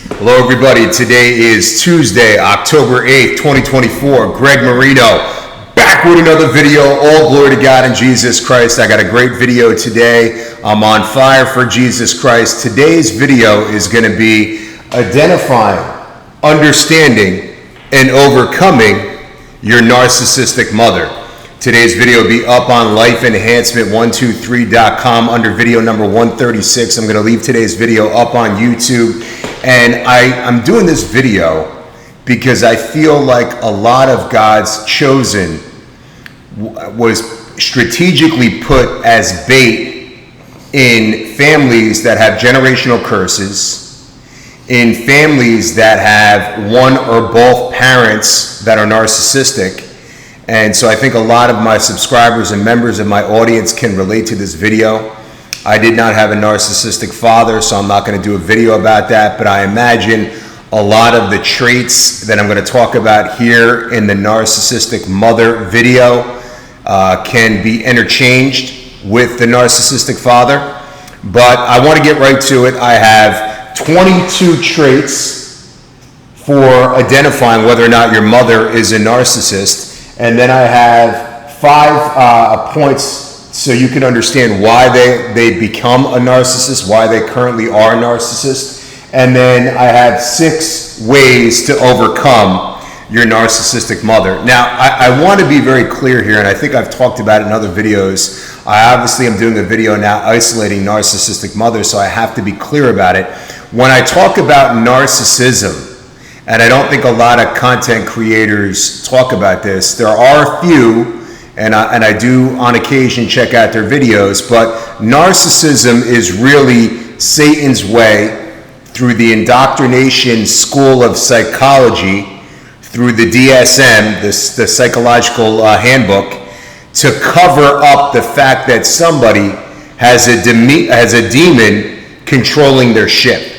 Hello everybody, today is Tuesday, October 8th, 2024. Greg Marino, back with another video. All glory to God and Jesus Christ. I got a great video today. I'm on fire for Jesus Christ. Today's video is going to be identifying, understanding, and overcoming your narcissistic mother. Today's video will be up on lifeenhancement123.com under video number 136. I'm going to leave today's video up on YouTube. And I'm doing this video because I feel like a lot of God's chosen was strategically put as bait in families that have generational curses, in families that have one or both parents that are narcissistic. And so I think a lot of my subscribers and members of my audience can relate to this video. I did not have a narcissistic father, so I'm not going to do a video about that, but I imagine a lot of the traits that I'm going to talk about here in the narcissistic mother video can be interchanged with the narcissistic father. But I want to get right to it. I have 22 traits for identifying whether or not your mother is a narcissist. And then I have 5 points so you can understand why they become a narcissist, why they currently are a narcissist. And then I have 6 ways to overcome your narcissistic mother. Now, I want to be very clear here, and I think I've talked about it in other videos. I obviously am doing a video now isolating narcissistic mothers, so I have to be clear about it. When I talk about narcissism, and I don't think a lot of content creators talk about this, there are a few, and I do on occasion check out their videos, but narcissism is really Satan's way through the indoctrination school of psychology, through the DSM, the psychological handbook, to cover up the fact that somebody has a demon controlling their ship.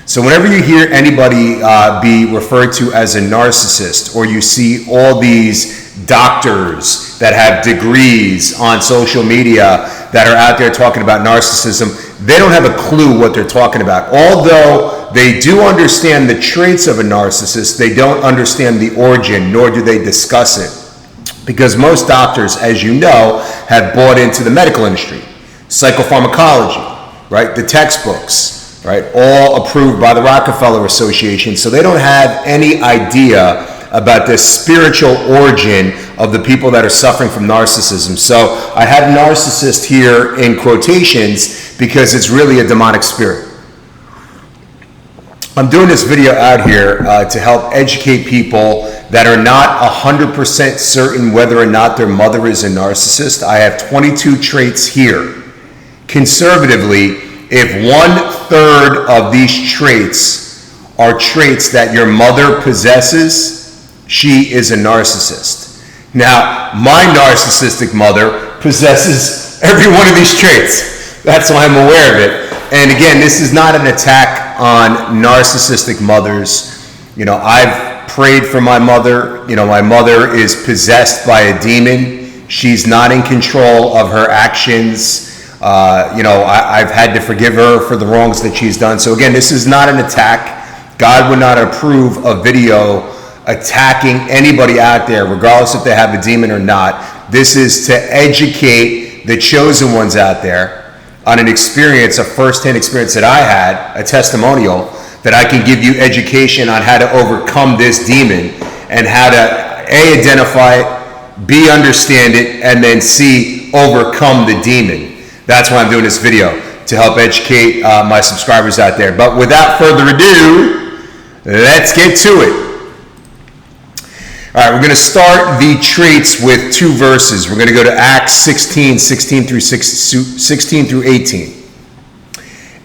So whenever you hear anybody be referred to as a narcissist, or you see all these doctors that have degrees on social media that are out there talking about narcissism, they don't have a clue what they're talking about. Although they do understand the traits of a narcissist, they don't understand the origin, nor do they discuss it. Because most doctors, as you know, have bought into the medical industry, psychopharmacology, right? The textbooks, right? All approved by the Rockefeller Association. So they don't have any idea about the spiritual origin of the people that are suffering from narcissism. So I have narcissist here in quotations because it's really a demonic spirit. I'm doing this video out here to help educate people that are not 100% certain whether or not their mother is a narcissist. I have 22 traits here. Conservatively, if 1/3 of these traits are traits that your mother possesses, she is a narcissist. Now, my narcissistic mother possesses every one of these traits. That's why I'm aware of it. And again, this is not an attack on narcissistic mothers. You know, I've prayed for my mother. You know, my mother is possessed by a demon. She's not in control of her actions. I've had to forgive her for the wrongs that she's done. So again, this is not an attack. God would not approve a video attacking anybody out there, regardless if they have a demon or not. This is to educate the chosen ones out there on an experience, a first-hand experience that I had, a testimonial, that I can give you education on how to overcome this demon and how to A, identify it, B, understand it, and then C, overcome the demon. That's why I'm doing this video, to help educate my subscribers out there. But without further ado, let's get to it. All right, we're going to start the traits with 2 verses. We're going to go to Acts 16 through 18.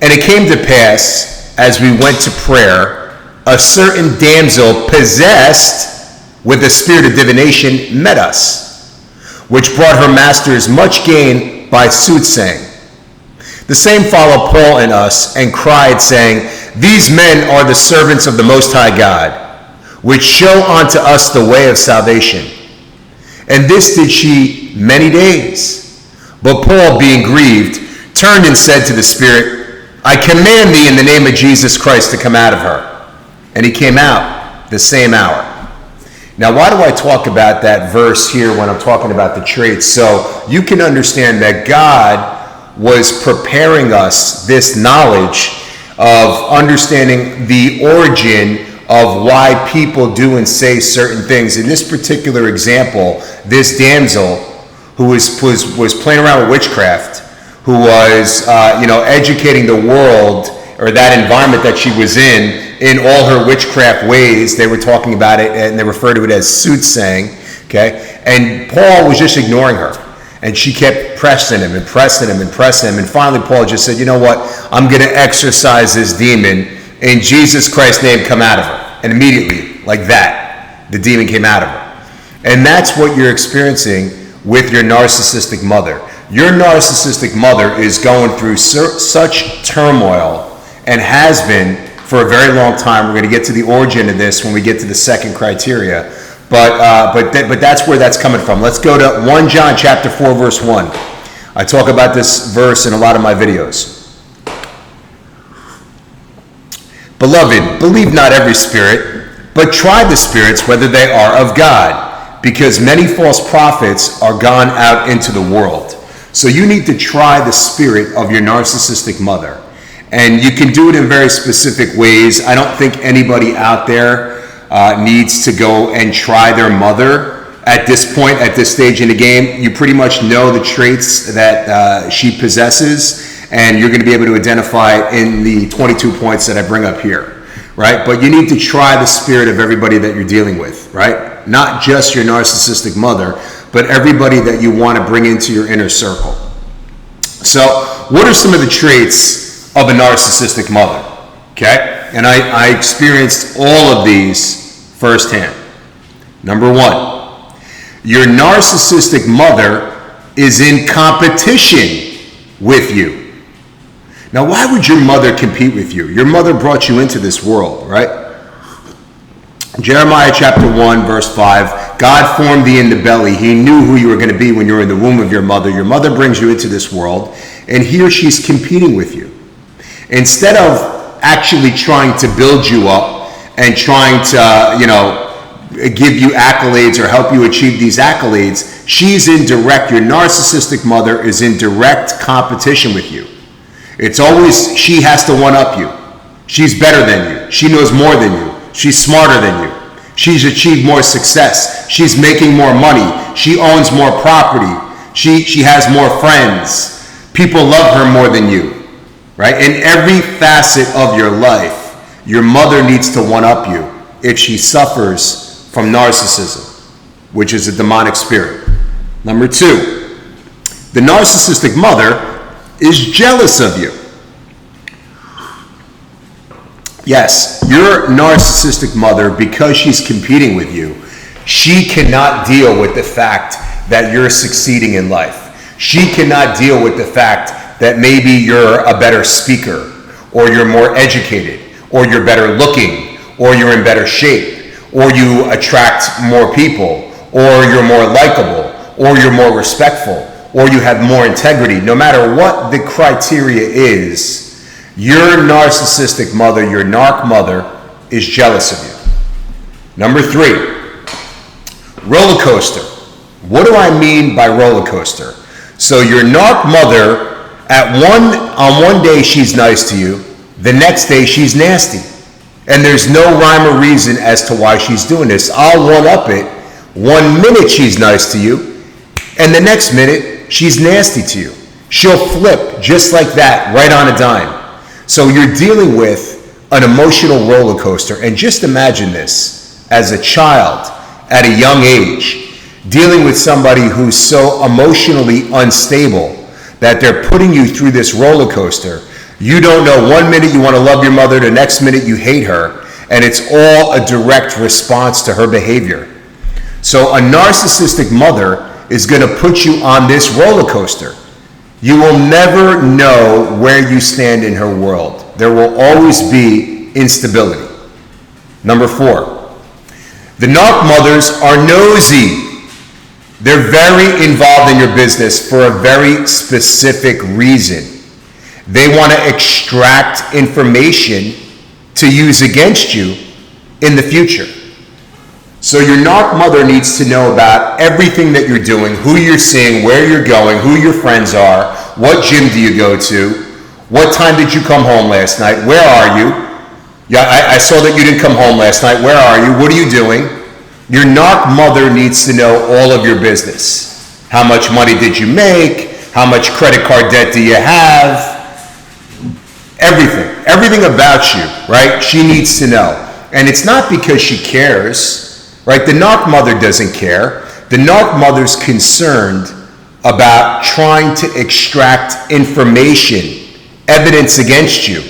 And it came to pass, as we went to prayer, a certain damsel possessed with the spirit of divination met us, which brought her masters much gain by soothsaying. The same followed Paul and us, and cried, saying, These men are the servants of the Most High God, which show unto us the way of salvation. And this did she many days. But Paul, being grieved, turned and said to the spirit, I command thee in the name of Jesus Christ to come out of her. and he came out the same hour. Now, why do I talk about that verse here when I'm talking about the traits? So you can understand that God was preparing us this knowledge of understanding the origin of why people do and say certain things. In this particular example, this damsel who was playing around with witchcraft, who was educating the world, or that environment that she was in all her witchcraft ways. They were talking about it and they referred to it as soothsaying, okay? And Paul was just ignoring her. And she kept pressing him and pressing him and pressing him. And finally Paul just said, you know what? I'm going to exorcise this demon. In Jesus Christ's name, come out of her. And immediately, like that, the demon came out of her. And that's what you're experiencing with your narcissistic mother. Your narcissistic mother is going through such turmoil and has been for a very long time. We're going to get to the origin of this when we get to the second criteria. But that's where that's coming from. Let's go to 1 John chapter 4, verse 1. I talk about this verse in a lot of my videos. Beloved, believe not every spirit, but try the spirits whether they are of God, because many false prophets are gone out into the world. So you need to try the spirit of your narcissistic mother. And you can do it in very specific ways. I don't think anybody out there needs to go and try their mother at this point, at this stage in the game. You pretty much know the traits that she possesses, and you're going to be able to identify it in the 22 points that I bring up here, right? But you need to try the spirit of everybody that you're dealing with, right? Not just your narcissistic mother, but everybody that you want to bring into your inner circle. So what are some of the traits of a narcissistic mother? Okay, and I experienced all of these firsthand. Number one, your narcissistic mother is in competition with you. Now, why would your mother compete with you? Your mother brought you into this world, right? Jeremiah chapter 1, verse 5, God formed thee in the belly. He knew who you were going to be when you were in the womb of your mother. Your mother brings you into this world, and here she's competing with you. Instead of actually trying to build you up and trying to, give you accolades or help you achieve these accolades, she's in direct, your narcissistic mother is in direct competition with you. It's always, she has to one-up you. She's better than you. She knows more than you. She's smarter than you. She's achieved more success. She's making more money. She owns more property. She has more friends. People love her more than you. Right? In every facet of your life, your mother needs to one-up you if she suffers from narcissism, which is a demonic spirit. Number two, the narcissistic mother is jealous of you. Yes, your narcissistic mother, because she's competing with you, she cannot deal with the fact that you're succeeding in life. She cannot deal with the fact that maybe you're a better speaker, or you're more educated, or you're better looking, or you're in better shape, or you attract more people, or you're more likable, or you're more respectful, or you have more integrity. No matter what the criteria is, your narcissistic mother, your narc mother, is jealous of you. Number three, roller coaster. What do I mean by roller coaster? So your narc mother, on one day she's nice to you, the next day she's nasty. And there's no rhyme or reason as to why she's doing this. I'll one-up it. 1 minute she's nice to you, and the next minute she's nasty to you. She'll flip just like that, right on a dime. So you're dealing with an emotional roller coaster. And just imagine this as a child at a young age, dealing with somebody who's so emotionally unstable that they're putting you through this roller coaster. You don't know, 1 minute you want to love your mother, the next minute you hate her, and it's all a direct response to her behavior. So a narcissistic mother is going to put you on this roller coaster. You will never know where you stand in her world. There will always be instability. Number four, the narc mothers are nosy. They're very involved in your business for a very specific reason. They want to extract information to use against you in the future. So your narc mother needs to know about everything that you're doing, who you're seeing, where you're going, who your friends are, what gym do you go to, what time did you come home last night, where are you? Yeah, I saw that you didn't come home last night, where are you, what are you doing? Your narc mother needs to know all of your business. How much money did you make? How much credit card debt do you have? Everything about you, right? She needs to know. And it's not because she cares, right? The narc mother doesn't care. The narc mother's concerned about trying to extract information, evidence against you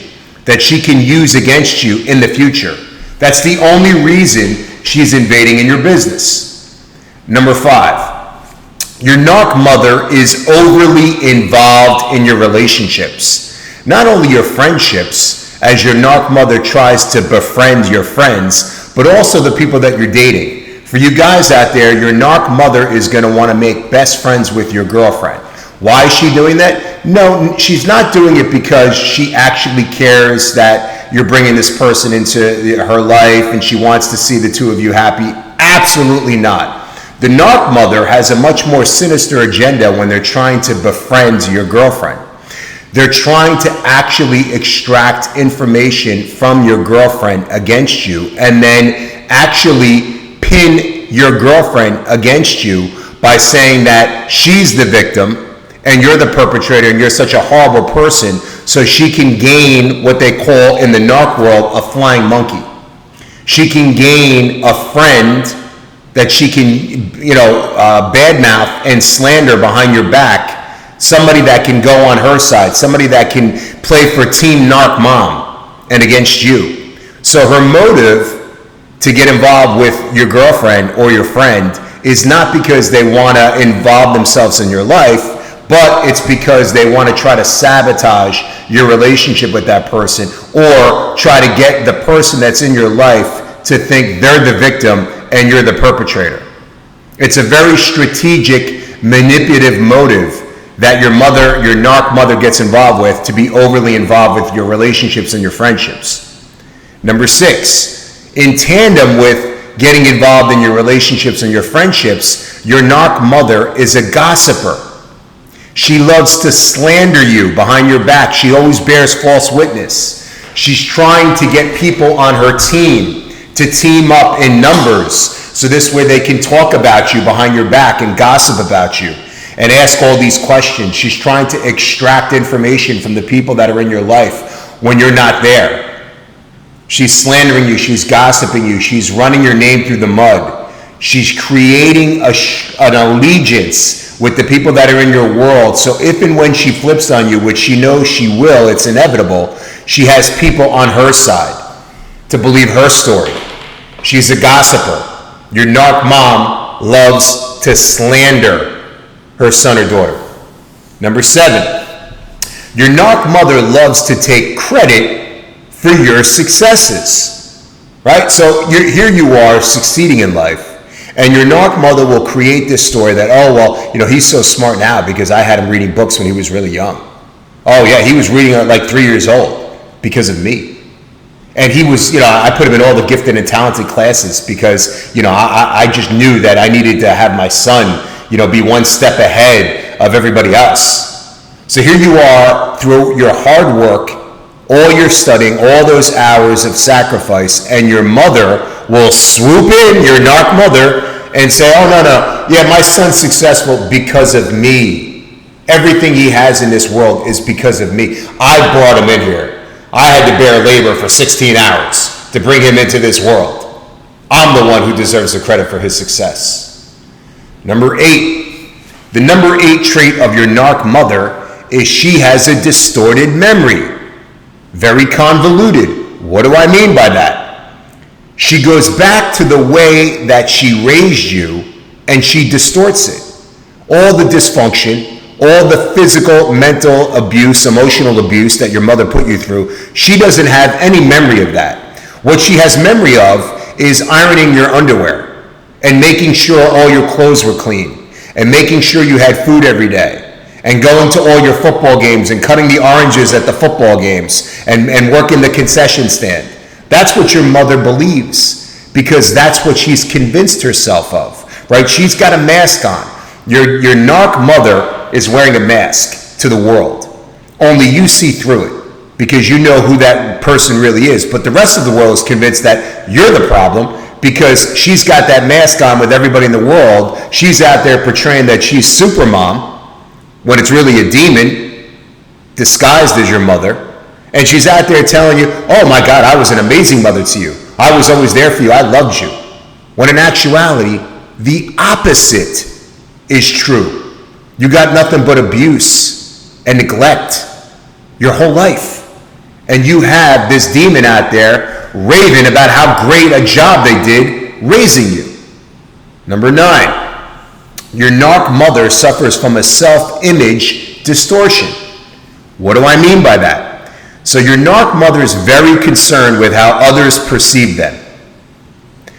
that she can use against you in the future. That's the only reason she's invading in your business. Number 5, your narc mother is overly involved in your relationships. Not only your friendships, as your narc mother tries to befriend your friends, but also the people that you're dating. For you guys out there, your narc mother is going to want to make best friends with your girlfriend. Why is she doing that? No, she's not doing it because she actually cares that you're bringing this person into her life and she wants to see the two of you happy. Absolutely not. The narc mother has a much more sinister agenda when they're trying to befriend your girlfriend. They're trying to actually extract information from your girlfriend against you and then actually pin your girlfriend against you by saying that she's the victim and you're the perpetrator and you're such a horrible person, so she can gain what they call in the narc world a flying monkey. She can gain a friend that she can, badmouth and slander behind your back, somebody that can go on her side, somebody that can play for Team Narc Mom and against you. So her motive to get involved with your girlfriend or your friend is not because they want to involve themselves in your life, but it's because they want to try to sabotage your relationship with that person or try to get the person that's in your life to think they're the victim and you're the perpetrator. It's a very strategic, manipulative motive that your narc mother gets involved with to be overly involved with your relationships and your friendships. Number 6, in tandem with getting involved in your relationships and your friendships, your narc mother is a gossiper. She loves to slander you behind your back. She always bears false witness. She's trying to get people on her team to team up in numbers so this way they can talk about you behind your back and gossip about you and ask all these questions. She's trying to extract information from the people that are in your life when you're not there. She's slandering you. She's gossiping you. She's running your name through the mud. She's creating an allegiance with the people that are in your world. So if and when she flips on you, which she knows she will, it's inevitable, she has people on her side to believe her story. She's a gossiper. Your narc mom loves to slander her son or daughter. Number 7, your narc mother loves to take credit for your successes, right? So here you are succeeding in life. And your narc mother will create this story that, he's so smart now because I had him reading books when he was really young. Oh yeah, he was reading at like 3 years old because of me. And he was, I put him in all the gifted and talented classes because, I just knew that I needed to have my son, be one step ahead of everybody else. So here you are through your hard work, all your studying, all those hours of sacrifice, and your mother will swoop in, your narc mother, and say, my son's successful because of me. Everything he has in this world is because of me. I brought him in here. I had to bear labor for 16 hours to bring him into this world. I'm the one who deserves the credit for his success. Number 8, the number 8 trait of your narc mother is she has a distorted memory. Very convoluted. What do I mean by that? She goes back to the way that she raised you and she distorts it. All the dysfunction, all the physical, mental abuse, emotional abuse that your mother put you through, she doesn't have any memory of that. What she has memory of is ironing your underwear and making sure all your clothes were clean and making sure you had food every day and going to all your football games and cutting the oranges at the football games and working the concession stand. That's what your mother believes, because that's what she's convinced herself of, right? She's got a mask on. Your narc mother is wearing a mask to the world. Only you see through it because you know who that person really is. But the rest of the world is convinced that you're the problem because she's got that mask on with everybody in the world. She's out there portraying that she's super mom when it's really a demon disguised as your mother. And she's out there telling you, oh my God, I was an amazing mother to you. I was always there for you. I loved you. When in actuality, the opposite is true. You got nothing but abuse and neglect your whole life. And you have this demon out there raving about how great a job they did raising you. Number 9, your narc mother suffers from a self-image distortion. What do I mean by that? So your narc mother is very concerned with how others perceive them.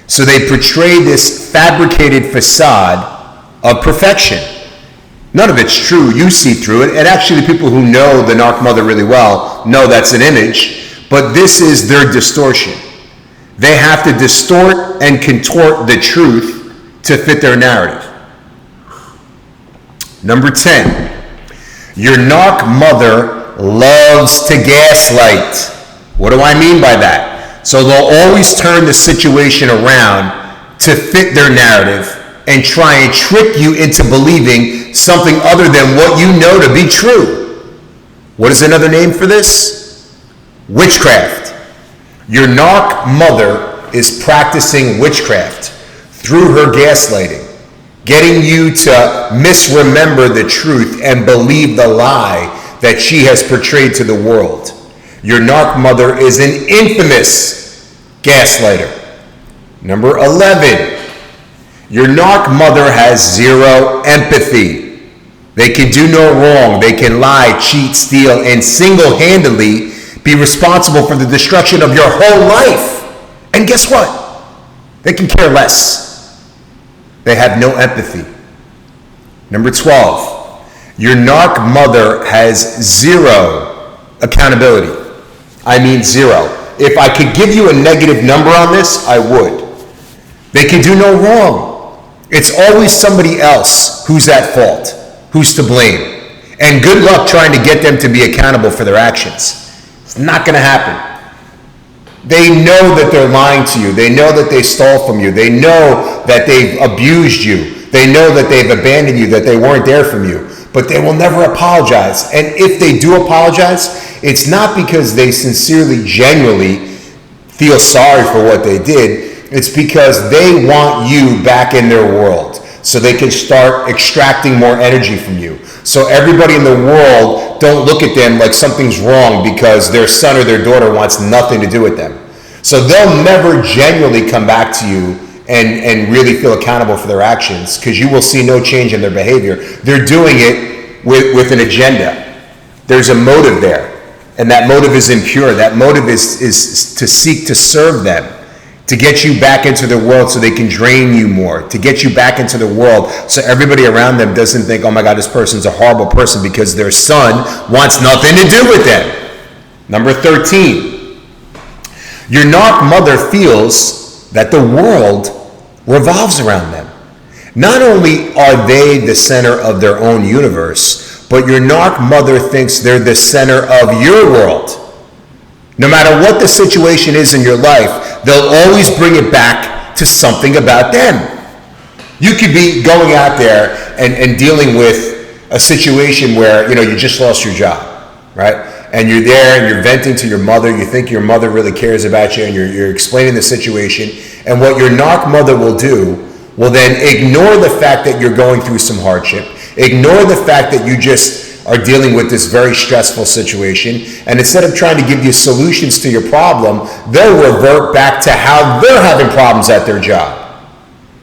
So they portray this fabricated facade of perfection. None of it's true. You see through it. And actually the people who know the narc mother really well know that's an image, but this is their distortion. They have to distort and contort the truth to fit their narrative. Number 10, your narc mother loves to gaslight. What do I mean by that? So they'll always turn the situation around to fit their narrative and try and trick you into believing something other than what you know to be true. What is another name for this? Witchcraft. Your narc mother is practicing witchcraft through her gaslighting, getting you to misremember the truth and believe the lie that she has portrayed to the world. Your narc mother is an infamous gaslighter. Number 11, your narc mother has zero empathy. They can do no wrong. They can lie, cheat, steal, and single-handedly be responsible for the destruction of your whole life. And guess what? They can care less. They have no empathy. Number 12, your narc mother has zero accountability. I mean zero. If I could give you a negative number on this, I would. They can do no wrong. It's always somebody else who's at fault, who's to blame. And good luck trying to get them to be accountable for their actions. It's not going to happen. They know that they're lying to you. They know that they stole from you. They know that they've abused you. They know that they've abandoned you, that they weren't there for you. But they will never apologize. And if they do apologize, it's not because they sincerely, genuinely feel sorry for what they did. It's because they want you back in their world so they can start extracting more energy from you. So everybody in the world don't look at them like something's wrong because their son or their daughter wants nothing to do with them. So they'll never genuinely come back to you and really feel accountable for their actions, because you will see no change in their behavior. They're doing it with an agenda. There's a motive there, and that motive is impure. That motive is to seek to serve them, to get you back into the world so they can drain you more, to get you back into the world so everybody around them doesn't think, oh my God, this person's a horrible person because their son wants nothing to do with them. Number 13, your narc mother feels that the world revolves around them. Not only are they the center of their own universe, but your narc mother thinks they're the center of your world. No matter what the situation is in your life, they'll always bring it back to something about them. You could be going out there and dealing with a situation where, you just lost your job, right? And you're there and you're venting to your mother. You think your mother really cares about you, and you're explaining the situation. And what your narc mother will do will then ignore the fact that you're going through some hardship, ignore the fact that you just are dealing with this very stressful situation, and instead of trying to give you solutions to your problem, they'll revert back to how they're having problems at their job.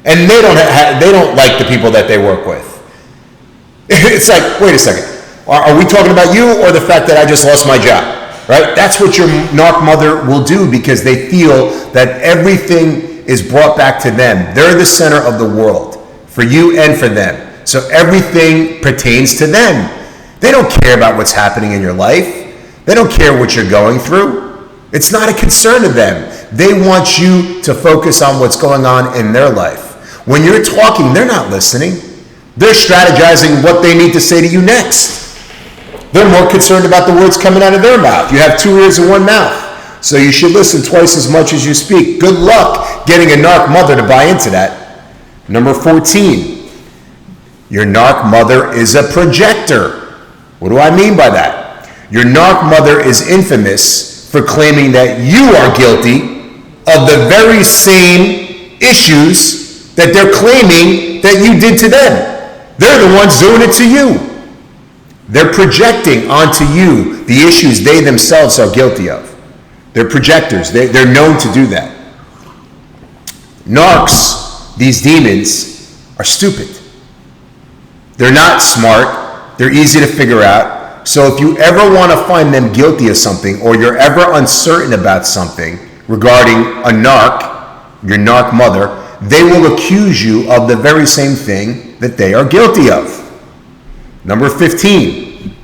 And they don't like the people that they work with. It's like, wait a second. Are we talking about you or the fact that I just lost my job, right? That's what your narc mother will do, because they feel that everything is brought back to them. They're the center of the world for you and for them. So everything pertains to them. They don't care about what's happening in your life. They don't care what you're going through. It's not a concern to them. They want you to focus on what's going on in their life. When you're talking, they're not listening. They're strategizing what they need to say to you next. They're more concerned about the words coming out of their mouth. You have two ears and one mouth, so you should listen twice as much as you speak. Good luck getting a narc mother to buy into that. Number 14, your narc mother is a projector. What do I mean by that? Your narc mother is infamous for claiming that you are guilty of the very same issues that they're claiming that you did to them. They're the ones doing it to you. They're projecting onto you the issues they themselves are guilty of. They're projectors. They're known to do that. Narcs, these demons, are stupid. They're not smart. They're easy to figure out. So if you ever want to find them guilty of something, or you're ever uncertain about something regarding a narc, your narc mother, they will accuse you of the very same thing that they are guilty of. Number 15,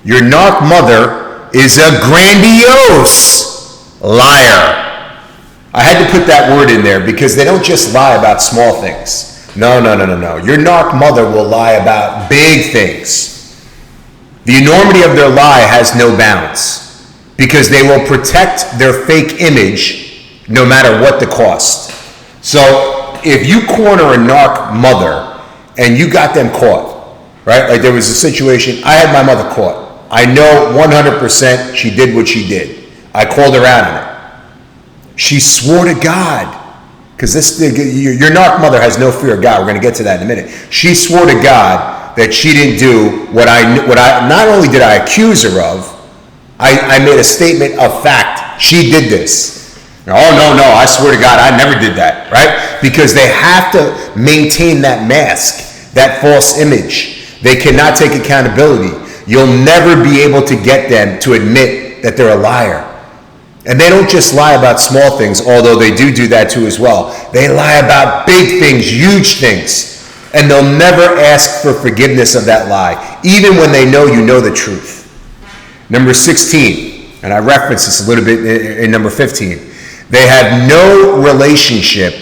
your narc mother is a grandiose liar. I had to put that word in there because they don't just lie about small things. No. Your narc mother will lie about big things. The enormity of their lie has no bounds because they will protect their fake image no matter what the cost. So if you corner a narc mother and you got them caught, right? Like there was a situation, I had my mother caught. I know 100% she did what she did. I called her out on it. She swore to God, because your narc mother has no fear of God. We're going to get to that in a minute. She swore to God that she didn't do what I not only did I accuse her of, I made a statement of fact. She did this. Oh, no, I swear to God, I never did that, right? Because they have to maintain that mask, that false image. They cannot take accountability. You'll never be able to get them to admit that they're a liar. And they don't just lie about small things, although they do that too as well. They lie about big things, huge things. And they'll never ask for forgiveness of that lie, even when they know you know the truth. Number 16, and I referenced this a little bit in number 15. They have no relationship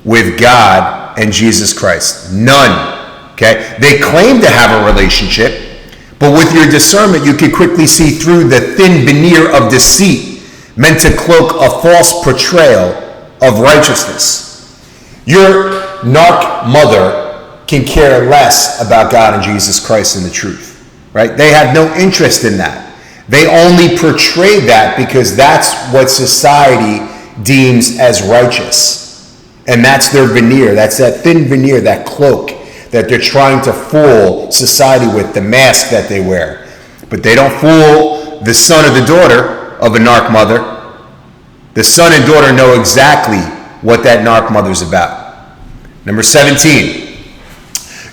with God and Jesus Christ. None. Okay? They claim to have a relationship, but with your discernment, you can quickly see through the thin veneer of deceit meant to cloak a false portrayal of righteousness. Your narc mother can care less about God and Jesus Christ and the truth. Right? They have no interest in that. They only portray that because that's what society deems as righteous. And that's their veneer. That's that thin veneer, that cloak that they're trying to fool society with, the mask that they wear. But they don't fool the son or the daughter of a narc mother. The son and daughter know exactly what that narc mother's about. Number 17,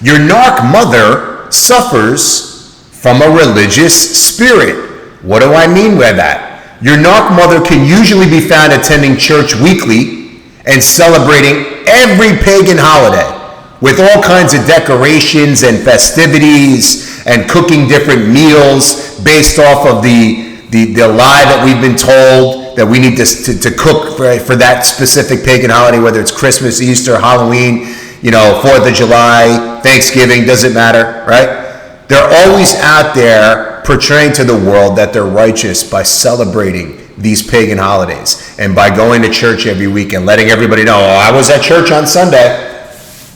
your narc mother suffers from a religious spirit. What do I mean by that? Your narc mother can usually be found attending church weekly and celebrating every pagan holiday with all kinds of decorations and festivities and cooking different meals based off of the lie that we've been told that we need to cook for that specific pagan holiday, whether it's Christmas, Easter, Halloween, 4th of July, Thanksgiving, doesn't matter, right? They're always out there portraying to the world that they're righteous by celebrating these pagan holidays and by going to church every week and letting everybody know, I was at church on Sunday.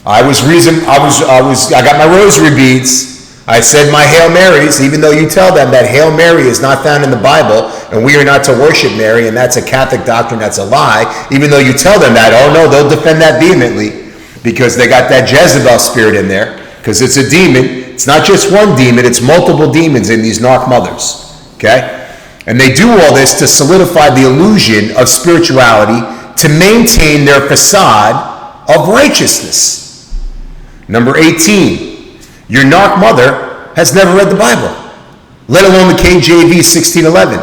I got my rosary beads. I said my Hail Marys, even though you tell them that Hail Mary is not found in the Bible and we are not to worship Mary, and that's a Catholic doctrine, that's a lie. Even though you tell them that, oh no, they'll defend that vehemently because they got that Jezebel spirit in there, because it's a demon. It's not just one demon, it's multiple demons in these narc mothers, okay? And they do all this to solidify the illusion of spirituality, to maintain their facade of righteousness. Number 18, your narc mother has never read the Bible, let alone the KJV 1611.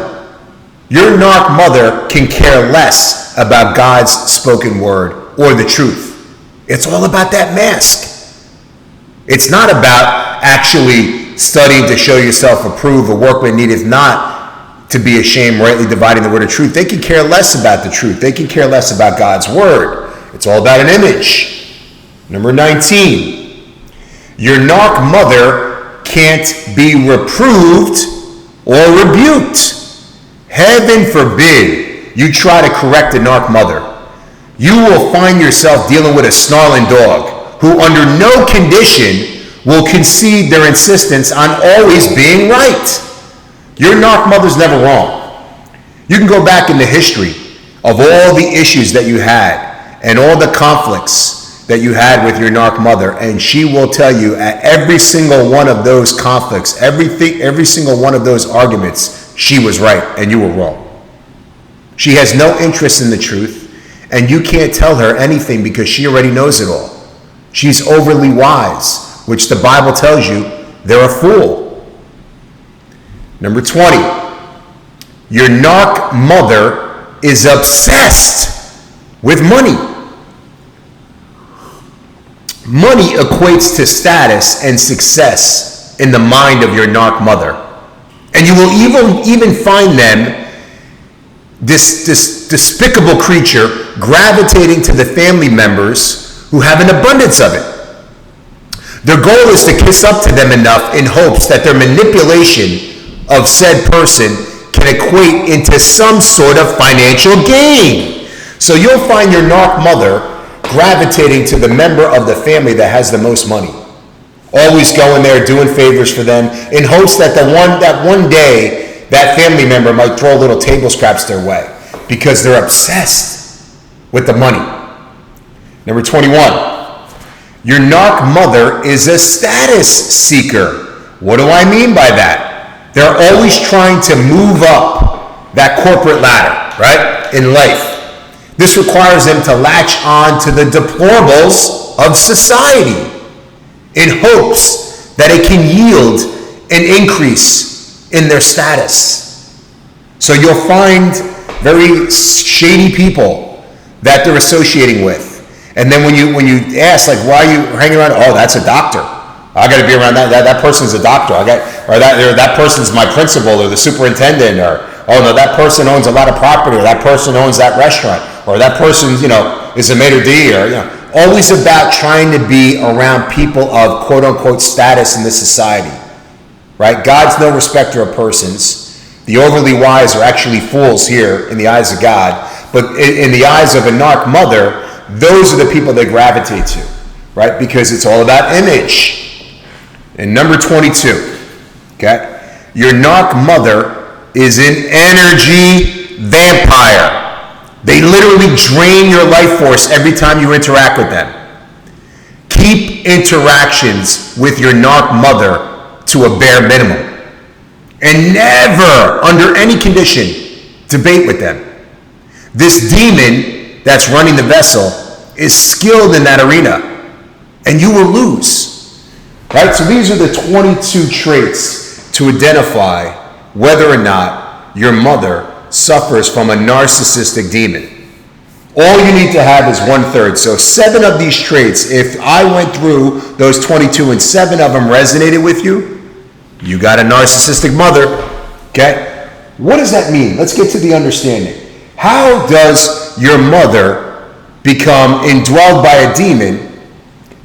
Your narc mother can care less about God's spoken word or the truth. It's all about that mask. It's not about actually studying to show yourself approved, a workman needeth not to be ashamed, rightly dividing the word of truth. They could care less about the truth. They could care less about God's word. It's all about an image. Number 19, your narc mother can't be reproved or rebuked. Heaven forbid you try to correct a narc mother. You will find yourself dealing with a snarling dog who under no condition will concede their insistence on always being right. Your narc mother's never wrong. You can go back in the history of all the issues that you had and all the conflicts that you had with your narc mother, and she will tell you at every single one of those conflicts, every single one of those arguments, she was right and you were wrong. She has no interest in the truth, and you can't tell her anything because she already knows it all. She's overly wise, which the Bible tells you they're a fool. Number 20, your narc mother is obsessed with money. Money equates to status and success in the mind of your narc mother. And you will even find them, this despicable creature, gravitating to the family members who have an abundance of it. Their goal is to kiss up to them enough in hopes that their manipulation of said person can equate into some sort of financial gain. So you'll find your narc mother gravitating to the member of the family that has the most money. Always going there, doing favors for them, in hopes that one day that family member might throw a little table scraps their way because they're obsessed with the money. Number 21, your narc mother is a status seeker. What do I mean by that? They're always trying to move up that corporate ladder, right, in life. This requires them to latch on to the deplorables of society in hopes that it can yield an increase in their status. So you'll find very shady people that they're associating with. And then when you ask, like, why are you hanging around? Oh, that's a doctor. I got to be around that person's a doctor. That person's my principal or the superintendent, or oh no, that person owns a lot of property, or that person owns that restaurant, or that person, is a maitre d', or always about trying to be around people of quote unquote status in this society, right? God's no respecter of persons. The overly wise are actually fools here in the eyes of God, but in the eyes of a narc mother, those are the people they gravitate to, right? Because it's all about image. And number 22, okay? Your narc mother is an energy vampire. They literally drain your life force every time you interact with them. Keep interactions with your narc mother to a bare minimum. And never, under any condition, debate with them. This demon that's running the vessel is skilled in that arena, and you will lose. Right? So these are the 22 traits to identify whether or not your mother suffers from a narcissistic demon. All you need to have is 1/3. So 7 of these traits, if I went through those 22 and 7 of them resonated with you, you got a narcissistic mother. Okay? What does that mean? Let's get to the understanding. How does your mother become indwelled by a demon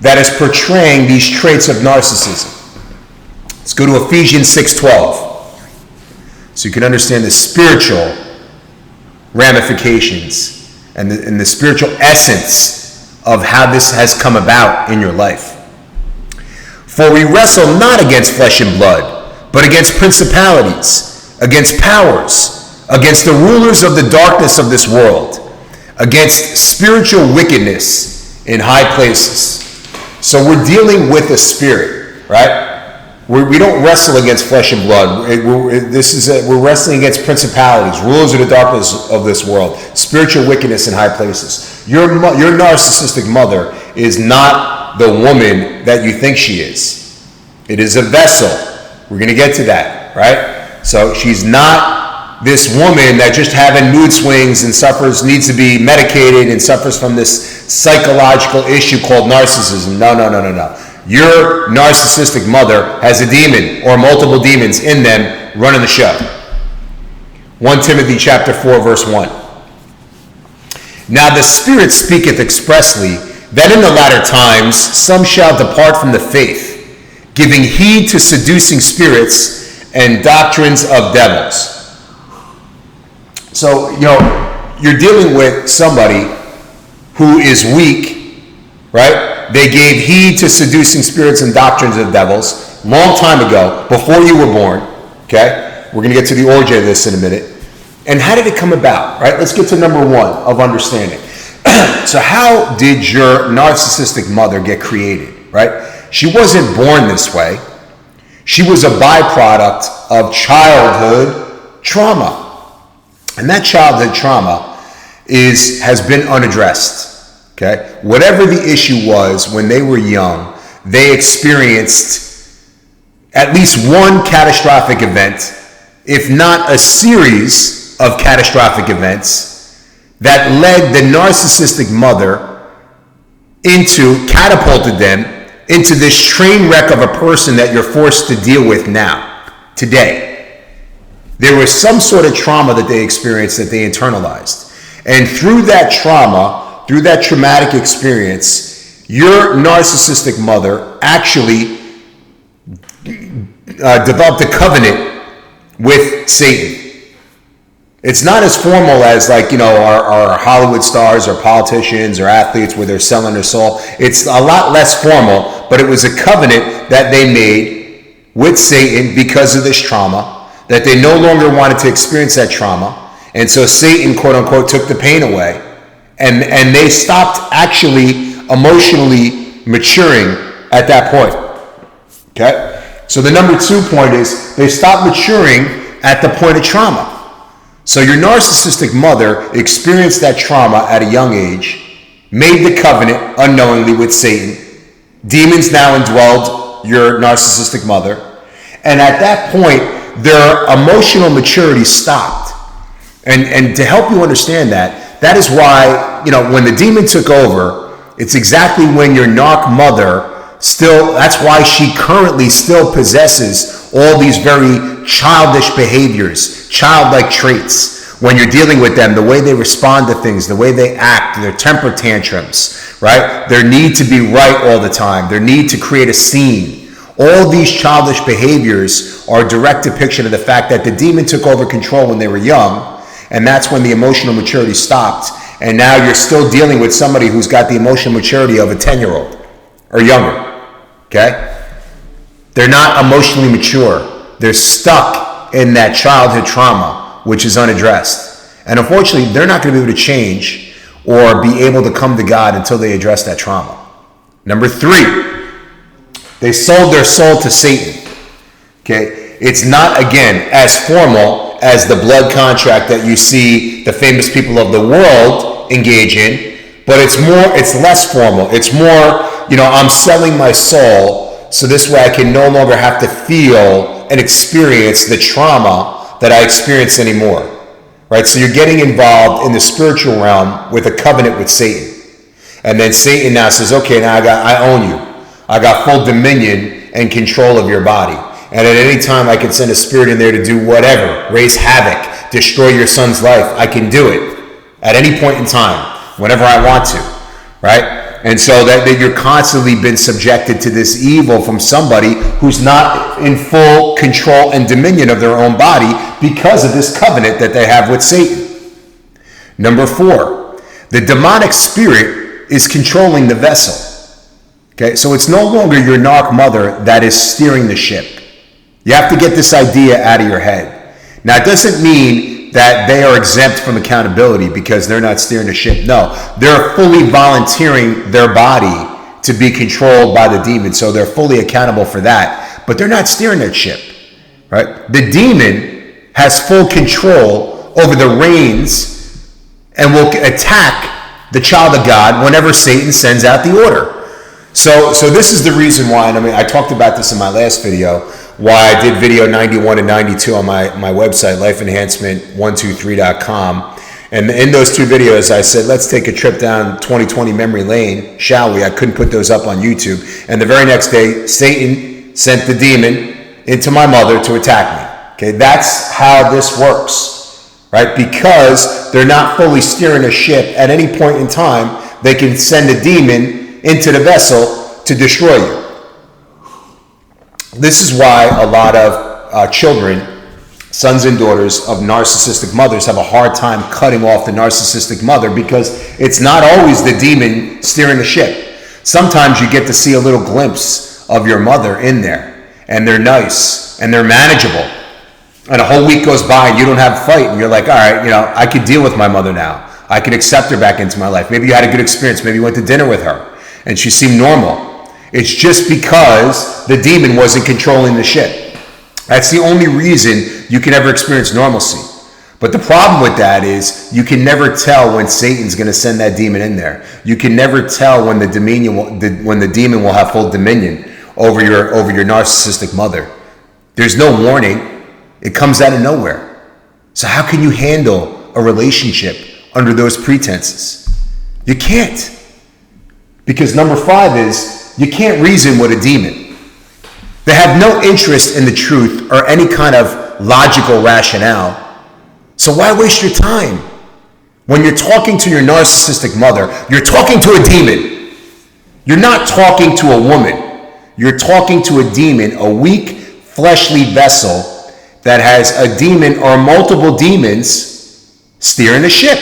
that is portraying these traits of narcissism? Let's go to Ephesians 6:12. So you can understand the spiritual ramifications and the spiritual essence of how this has come about in your life. For we wrestle not against flesh and blood, but against principalities, against powers, against the rulers of the darkness of this world, against spiritual wickedness in high places. So we're dealing with a spirit, right? We don't wrestle against flesh and blood. We're wrestling against principalities, rulers of the darkness of this world, spiritual wickedness in high places. Your narcissistic mother is not the woman that you think she is. It is a vessel. We're going to get to that, right? So she's not this woman that just having mood swings and needs to be medicated and suffers from this psychological issue called narcissism. No. Your narcissistic mother has a demon or multiple demons in them running the show. 1 Timothy chapter 4, verse 1. Now the Spirit speaketh expressly, that in the latter times some shall depart from the faith, giving heed to seducing spirits and doctrines of devils. So, you're dealing with somebody who is weak, right? They gave heed to seducing spirits and doctrines of devils long time ago, before you were born, okay? We're going to get to the origin of this in a minute. And how did it come about, right? Let's get to number one of understanding. So how did your narcissistic mother get created, right? She wasn't born this way. She was a byproduct of childhood trauma. And that childhood trauma has been unaddressed, okay? Whatever the issue was when they were young, they experienced at least one catastrophic event, if not a series of catastrophic events that led the narcissistic mother catapulted them into this train wreck of a person that you're forced to deal with now, today. There was some sort of trauma that they experienced that they internalized. And through that trauma, through that traumatic experience, your narcissistic mother actually developed a covenant with Satan. It's not as formal as our Hollywood stars or politicians or athletes where they're selling their soul. It's a lot less formal, but it was a covenant that they made with Satan because of this trauma, that they no longer wanted to experience that trauma. And so Satan, quote unquote, took the pain away. And they stopped actually emotionally maturing at that point. Okay? So the number 2 point is they stopped maturing at the point of trauma. So your narcissistic mother experienced that trauma at a young age, made the covenant unknowingly with Satan. Demons now indwelled your narcissistic mother. And at that point, their emotional maturity stopped. And to help you understand that is why, when the demon took over, it's exactly when your narc mother that's why she currently still possesses all these very childish behaviors, childlike traits. When you're dealing with them, the way they respond to things, the way they act, their temper tantrums, right? Their need to be right all the time, their need to create a scene. All these childish behaviors are a direct depiction of the fact that the demon took over control when they were young, and that's when the emotional maturity stopped. And now you're still dealing with somebody who's got the emotional maturity of a 10-year-old or younger, okay? They're not emotionally mature. They're stuck in that childhood trauma, which is unaddressed. And unfortunately, they're not going to be able to change or be able to come to God until they address that trauma. Number 3. They sold their soul to Satan. Okay, it's not, again, as formal as the blood contract that you see the famous people of the world engage in, but it's less formal. It's more, I'm selling my soul so this way I can no longer have to feel and experience the trauma that I experience anymore. Right? So you're getting involved in the spiritual realm with a covenant with Satan. And then Satan now says, okay, now I own you. I got full dominion and control of your body. And at any time I can send a spirit in there to do whatever, raise havoc, destroy your son's life. I can do it at any point in time, whenever I want to, right? And so that you're constantly been subjected to this evil from somebody who's not in full control and dominion of their own body because of this covenant that they have with Satan. Number 4, the demonic spirit is controlling the vessel. Okay, so it's no longer your narc mother that is steering the ship. You have to get this idea out of your head. Now, it doesn't mean that they are exempt from accountability because they're not steering the ship. No, they're fully volunteering their body to be controlled by the demon, so they're fully accountable for that. But they're not steering that ship, right? The demon has full control over the reins and will attack the child of God whenever Satan sends out the order. So this is the reason why, and I talked about this in my last video, why I did video 91 and 92 on my website, lifeenhancement123.com. And in those 2 videos, I said, let's take a trip down 2020 memory lane, shall we? I couldn't put those up on YouTube. And the very next day, Satan sent the demon into my mother to attack me. Okay, that's how this works. right? Because they're not fully steering a ship. At any point in time, they can send a demon into the vessel to destroy you. This is why a lot of children, sons and daughters of narcissistic mothers, have a hard time cutting off the narcissistic mother, because it's not always the demon steering the ship. Sometimes you get to see a little glimpse of your mother in there, and they're nice and they're manageable. And a whole week goes by and you don't have a fight, and you're like, all right, I could deal with my mother now. I could accept her back into my life. Maybe you had a good experience. Maybe you went to dinner with her and she seemed normal. It's just because the demon wasn't controlling the ship. That's the only reason you can ever experience normalcy. But the problem with that is you can never tell when Satan's going to send that demon in there. You can never tell when the demon will have full dominion over your narcissistic mother. There's no warning. It comes out of nowhere. So how can you handle a relationship under those pretenses? You can't. Because number 5 is, you can't reason with a demon. They have no interest in the truth or any kind of logical rationale. So why waste your time? When you're talking to your narcissistic mother, you're talking to a demon. You're not talking to a woman. You're talking to a demon, a weak, fleshly vessel that has a demon or multiple demons steering the ship.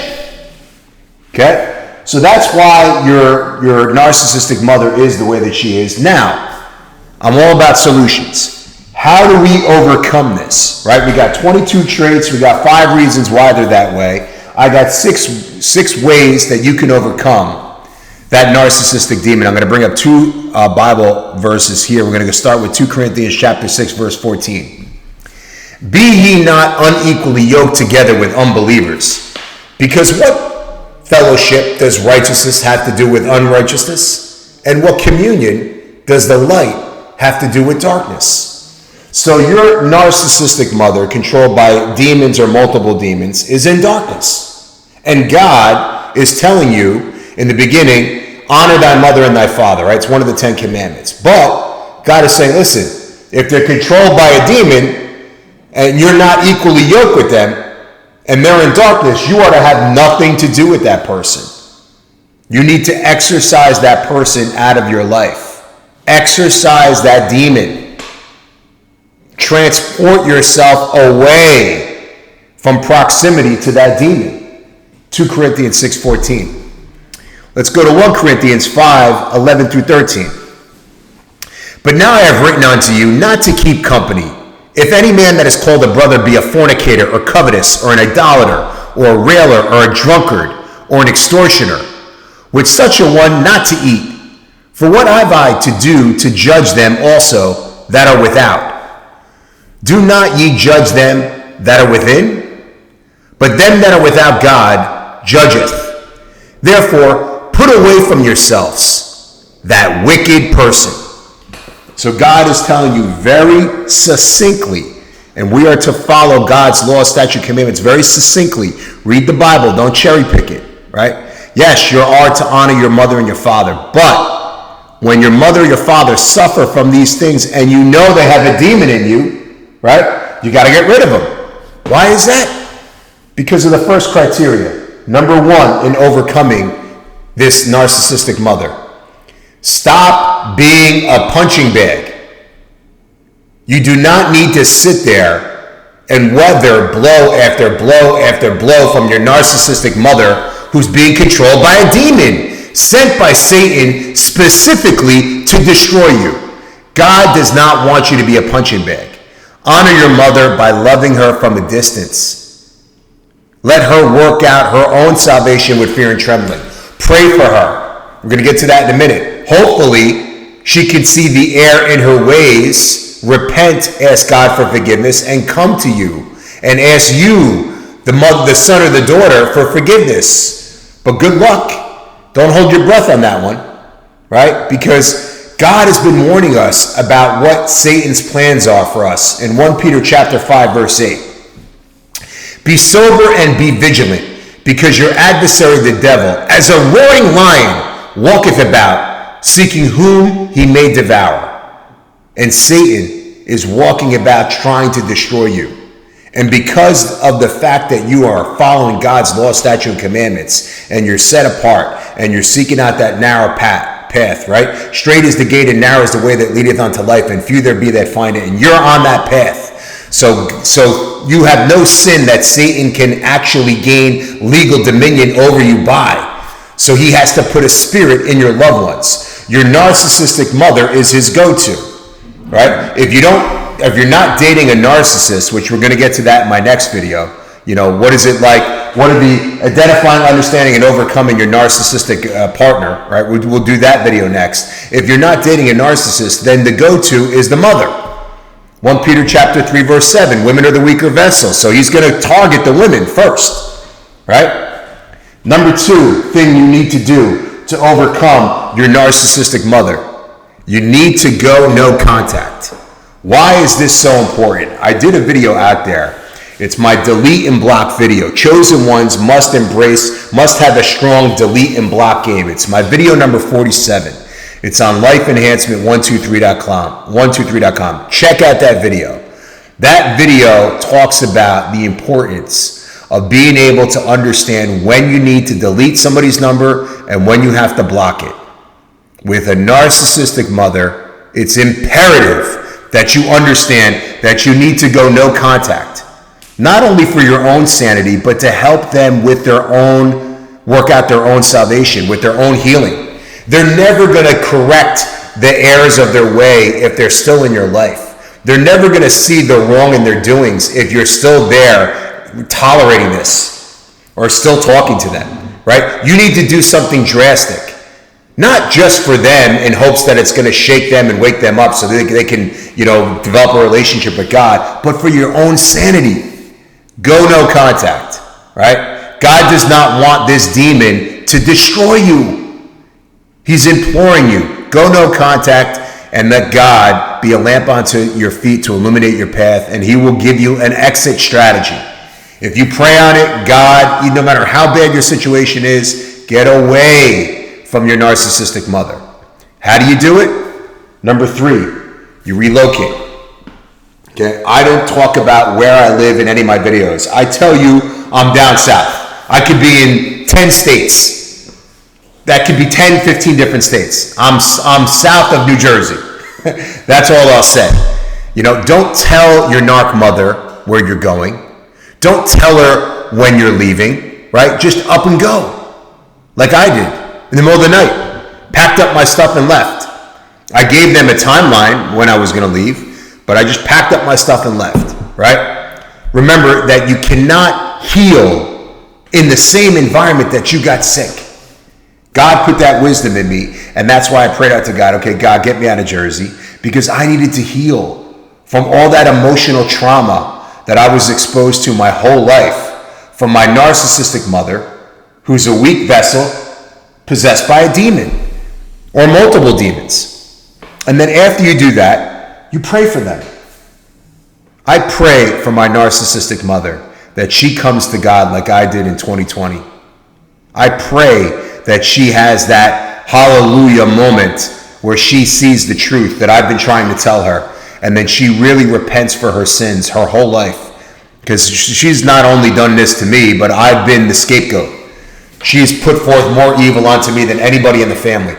Okay? So that's why your narcissistic mother is the way that she is. Now, I'm all about solutions. How do we overcome this, right? We got 22 traits. We got 5 reasons why they're that way. I got six ways that you can overcome that narcissistic demon. I'm going to bring up 2 Bible verses here. We're going to start with 2 Corinthians chapter 6, verse 14. Be ye not unequally yoked together with unbelievers. Because what fellowship does righteousness have to do with unrighteousness? And what communion does the light have to do with darkness? So your narcissistic mother, controlled by demons or multiple demons, is in darkness. And God is telling you in the beginning, honor thy mother and thy father, right? It's one of the 10 commandments. But God is saying, listen, if they're controlled by a demon and you're not equally yoked with them and they're in darkness, you ought to have nothing to do with that person. You need to exorcise that person out of your life. Exorcise that demon. Transport yourself away from proximity to that demon. 2 Corinthians 6:14. Let's go to 1 Corinthians 5:11 through 13. But now I have written unto you not to keep company. If any man that is called a brother be a fornicator, or covetous, or an idolater, or a railer, or a drunkard, or an extortioner, with such a one not to eat. For what have I to do to judge them also that are without? Do not ye judge them that are within? But them that are without God judgeth. Therefore, put away from yourselves that wicked person. So God is telling you very succinctly, and we are to follow God's law, statute, commandments very succinctly. Read the Bible, don't cherry pick it, right? Yes, you are to honor your mother and your father, but when your mother or your father suffer from these things and you know they have a demon in you, right? You got to get rid of them. Why is that? Because of the first criteria. Number 1 in overcoming this narcissistic mother. Stop being a punching bag. You do not need to sit there and weather blow after blow after blow from your narcissistic mother who's being controlled by a demon sent by Satan specifically to destroy you. God does not want you to be a punching bag. Honor your mother by loving her from a distance. Let her work out her own salvation with fear and trembling. Pray for her. We're going to get to that in a minute. Hopefully, she can see the error in her ways, repent, ask God for forgiveness, and come to you and ask you, the son or the daughter, for forgiveness. But good luck. Don't hold your breath on that one, right? Because God has been warning us about what Satan's plans are for us in 1 Peter chapter 5, verse 8. Be sober and be vigilant, because your adversary the devil, as a roaring lion, walketh about, seeking whom he may devour. And Satan is walking about trying to destroy you. And because of the fact that you are following God's law, statute, and commandments, and you're set apart, and you're seeking out that narrow path, right? Straight is the gate and narrow is the way that leadeth unto life, and few there be that find it. And you're on that path. So you have no sin that Satan can actually gain legal dominion over you by. So he has to put a spirit in your loved ones. Your narcissistic mother is his go-to, right? If you're not dating a narcissist, which we're going to get to that in my next video, what is it like? What are the identifying, understanding, and overcoming your narcissistic partner, right? We'll do that video next. If you're not dating a narcissist, then the go-to is the mother. 1 Peter chapter 3, verse 7, women are the weaker vessel. So he's going to target the women first, right? Number 2 thing you need to do to overcome your narcissistic mother, you need to go no contact. Why is this so important? I did a video out there. It's my delete and block video. Chosen ones must have a strong delete and block game. It's my video number 47. It's on lifeenhancement123.com. Check out that video. That video talks about the importance of being able to understand when you need to delete somebody's number and when you have to block it. With a narcissistic mother, it's imperative that you understand that you need to go no contact. Not only for your own sanity, but to help them with work out their own salvation, with their own healing. They're never going to correct the errors of their way if they're still in your life. They're never going to see the wrong in their doings if you're still there tolerating this or still talking to them, right? You need to do something drastic. Not just for them in hopes that it's going to shake them and wake them up so they can, develop a relationship with God, but for your own sanity. Go no contact, right? God does not want this demon to destroy you. He's imploring you. Go no contact and let God be a lamp unto your feet to illuminate your path, and he will give you an exit strategy. If you pray on it, God, no matter how bad your situation is, get away from your narcissistic mother. How do you do it? Number 3, you relocate. Okay, I don't talk about where I live in any of my videos. I tell you I'm down south. I could be in 10 states. That could be 10, 15 different states. I'm south of New Jersey. That's all I'll say. Don't tell your narc mother where you're going. Don't tell her when you're leaving, right? Just up and go. Like I did in the middle of the night. Packed up my stuff and left. I gave them a timeline when I was going to leave, but I just packed up my stuff and left, right? Remember that you cannot heal in the same environment that you got sick. God put that wisdom in me, and that's why I prayed out to God, okay, God, get me out of Jersey, because I needed to heal from all that emotional trauma that I was exposed to my whole life from my narcissistic mother, who's a weak vessel possessed by a demon or multiple demons. And then after you do that, you pray for them. I pray for my narcissistic mother that she comes to God like I did in 2020. I pray that she has that hallelujah moment where she sees the truth that I've been trying to tell her, and then she really repents for her sins her whole life. Because she's not only done this to me, but I've been the scapegoat. She's put forth more evil onto me than anybody in the family,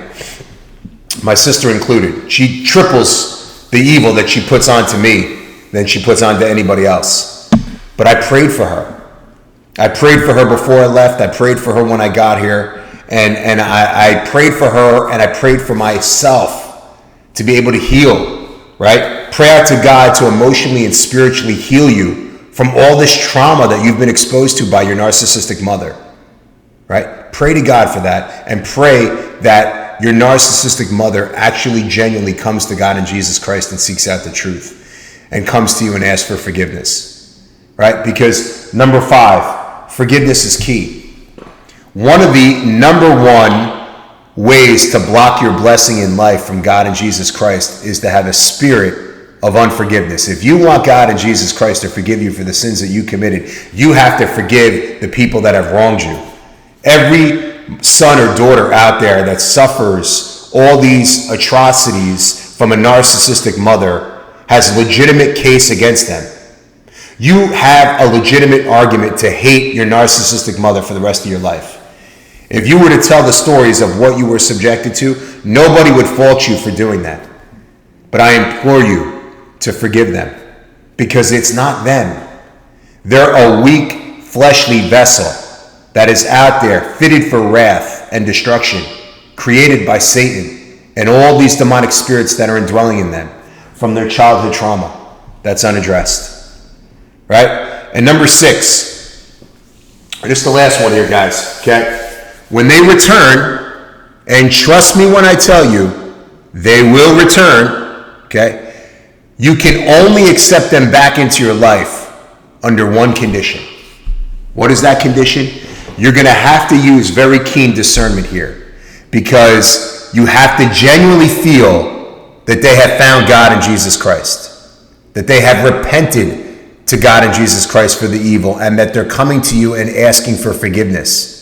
my sister included. She triples the evil that she puts onto me than she puts onto anybody else. But I prayed for her. I prayed for her before I left. I prayed for her when I got here. And I prayed for her, and I prayed for myself to be able to heal, right? Pray out to God to emotionally and spiritually heal you from all this trauma that you've been exposed to by your narcissistic mother, right? Pray to God for that, and pray that your narcissistic mother actually genuinely comes to God in Jesus Christ and seeks out the truth and comes to you and asks for forgiveness, right? Because number 5, forgiveness is key. One of the number 1 ways to block your blessing in life from God and Jesus Christ is to have a spirit of unforgiveness. If you want God and Jesus Christ to forgive you for the sins that you committed, you have to forgive the people that have wronged you. Every son or daughter out there that suffers all these atrocities from a narcissistic mother has a legitimate case against them. You have a legitimate argument to hate your narcissistic mother for the rest of your life. If you were to tell the stories of what you were subjected to, nobody would fault you for doing that. But I implore you to forgive them, because it's not them. They're a weak, fleshly vessel that is out there fitted for wrath and destruction, created by Satan and all these demonic spirits that are indwelling in them from their childhood trauma that's unaddressed. Right? And number 6, just the last one here, guys, okay? When they return, and trust me when I tell you, they will return, okay? You can only accept them back into your life under one condition. What is that condition? You're going to have to use very keen discernment here, because you have to genuinely feel that they have found God in Jesus Christ, that they have repented to God in Jesus Christ for the evil, and that they're coming to you and asking for forgiveness.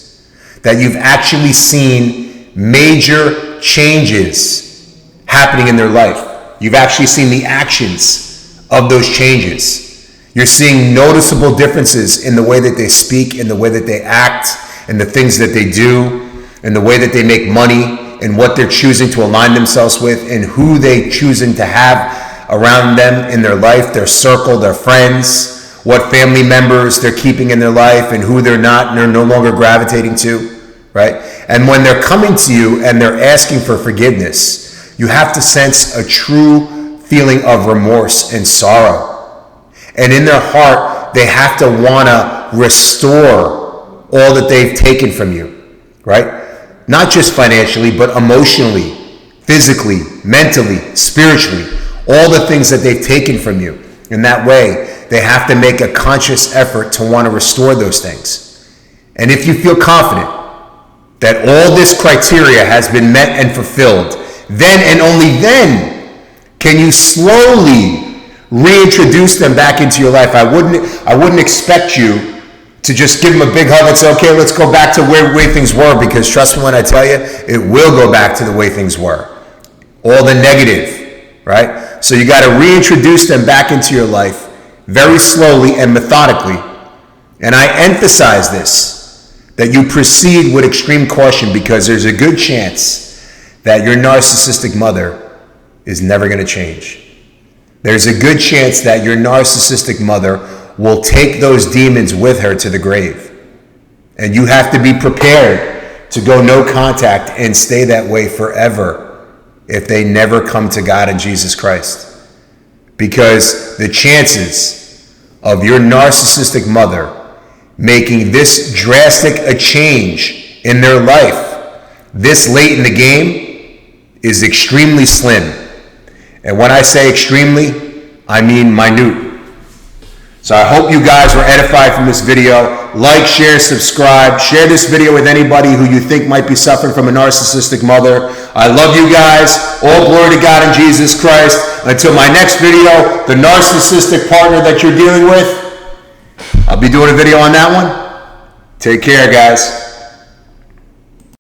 That you've actually seen major changes happening in their life. You've actually seen the actions of those changes. You're seeing noticeable differences in the way that they speak, in the way that they act, in the things that they do, in the way that they make money, in what they're choosing to align themselves with, and who they choosing to have around them in their life, their circle, their friends, what family members they're keeping in their life, and who they're not and they're no longer gravitating to. Right? And when they're coming to you and they're asking for forgiveness, you have to sense a true feeling of remorse and sorrow. And in their heart, they have to want to restore all that they've taken from you. Right? Not just financially, but emotionally, physically, mentally, spiritually, all the things that they've taken from you. In that way, they have to make a conscious effort to want to restore those things. And if you feel confident that all this criteria has been met and fulfilled, then and only then can you slowly reintroduce them back into your life. I wouldn't expect you to just give them a big hug and say, okay, let's go back to the way things were, because trust me when I tell you, it will go back to the way things were. All the negative, right? So you got to reintroduce them back into your life very slowly and methodically. And I emphasize this, that you proceed with extreme caution, because there's a good chance that your narcissistic mother is never going to change. There's a good chance that your narcissistic mother will take those demons with her to the grave. And you have to be prepared to go no contact and stay that way forever if they never come to God in Jesus Christ. Because the chances of your narcissistic mother making this drastic a change in their life this late in the game is extremely slim. And when I say extremely, I mean minute. So I hope you guys were edified from this video. Like, share, subscribe. Share this video with anybody who you think might be suffering from a narcissistic mother. I love you guys. All glory to God in Jesus Christ. Until my next video, the narcissistic partner that you're dealing with, I'll be doing a video on that one. Take care, guys.